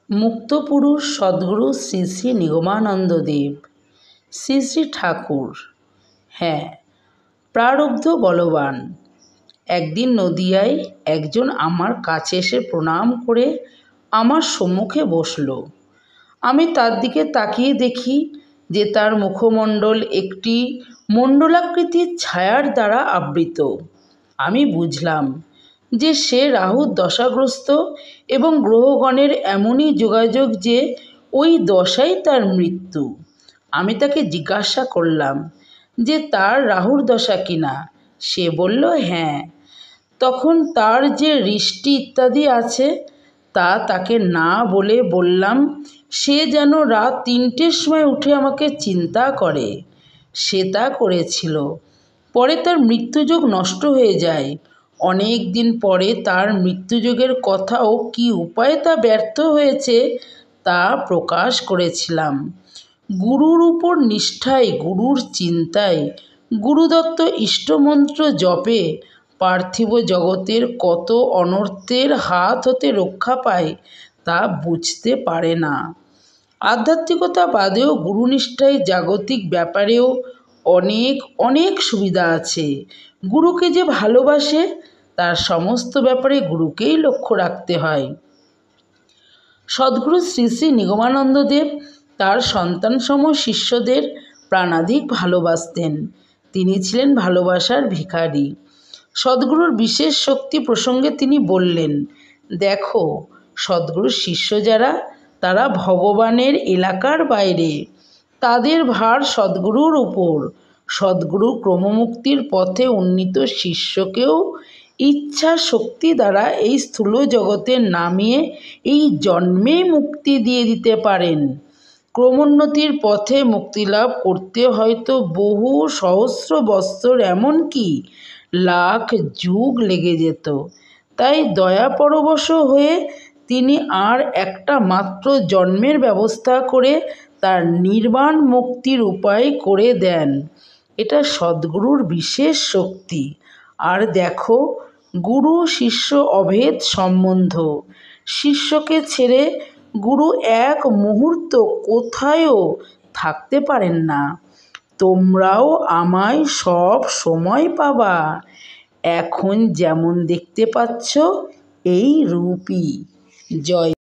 মুক্তপুরুষ সদ্গুরু শ্রী শ্রী নিগমানন্দদেব। শ্রী শ্রী ঠাকুর। হ্যাঁ, প্রারব্ধ বলবান। একদিন নদিয়ায় একজন আমার কাছে এসে প্রণাম করে আমার সম্মুখে বসল। আমি তার দিকে তাকিয়ে দেখি যে তার মুখমণ্ডল একটি মণ্ডলাকৃতির ছায়ার দ্বারা আবৃত। আমি বুঝলাম যে সে রাহুর দশাগ্রস্ত এবং গ্রহগণের এমনই যোগাযোগ যে ওই দশাই তার মৃত্যু। আমি তাকে জিজ্ঞাসা করলাম যে তার রাহুর দশা কিনা। সে বলল হ্যাঁ। তখন তার যে ঋষ্টি ইত্যাদি আছে তা তাকে না বলে বললাম সে যেন রাত 3টের সময় উঠে আমাকে চিন্তা করে। সে তা করেছিল। পরে তার মৃত্যুযোগ নষ্ট হয়ে যায়। অনেক দিন পরে তার মৃত্যুযোগের কথাও কী উপায়ে তা ব্যর্থ হয়েছে তা প্রকাশ করেছিলাম। গুরুর উপর নিষ্ঠায়, গুরুর চিন্তায়, গুরুদত্ত ইষ্টমন্ত্র জপে পার্থিব জগতের কত অনর্থের হাত হতে রক্ষা পায় তা বুঝতে পারে না। আধ্যাত্মিকতা বাদেও গুরুনিষ্ঠায় জাগতিক ব্যাপারেও অনেক অনেক সুবিধা আছে। গুরুকে যে ভালোবাসে তার সমস্ত ব্যাপারে গুরুকেই লক্ষ্য রাখতে হয়। সদ্গুরু শ্রী শ্রী নিগমানন্দদেব তার সন্তানসম শিষ্যদের প্রাণাধিক ভালোবাসতেন। তিনি ছিলেন ভালোবাসার ভিখারি। সদ্গুরুর বিশেষ শক্তি প্রসঙ্গে তিনি বললেন, দেখো, সদ্গুরুর শিষ্য যারা তারা ভগবানের এলাকার বাইরে। তাদের ভার সদ্গুরুর উপর। সদ্গুরু ক্রমমুক্তির পথে উন্নীত শিষ্যকেও ইচ্ছা শক্তি দ্বারা এই স্থূল জগতে নামিয়ে এই জন্মেই মুক্তি দিয়ে দিতে পারেন। ক্রমোন্নতির পথে মুক্তিলাভ করতে হয়তো বহু সহস্র বৎসর, এমনকি লাখ যুগ লেগে যেত। তাই দয়াপরবশ হয়ে তিনি আর একটা মাত্র জন্মের ব্যবস্থা করে তার নির্বাণ মুক্তির উপায় করে দেন। এটা সদ্গুরুর বিশেষ শক্তি। আর দেখো, গুরু শিষ্য অভেদ সম্বন্ধ। শিষ্যকে ছেড়ে গুরু এক মুহূর্ত কোথায়ও থাকতে পারেন না। তোমরাও আমায় সব সময় পাবা। এখন যেমন দেখতে পাচ্ছ এই রূপই। জয়।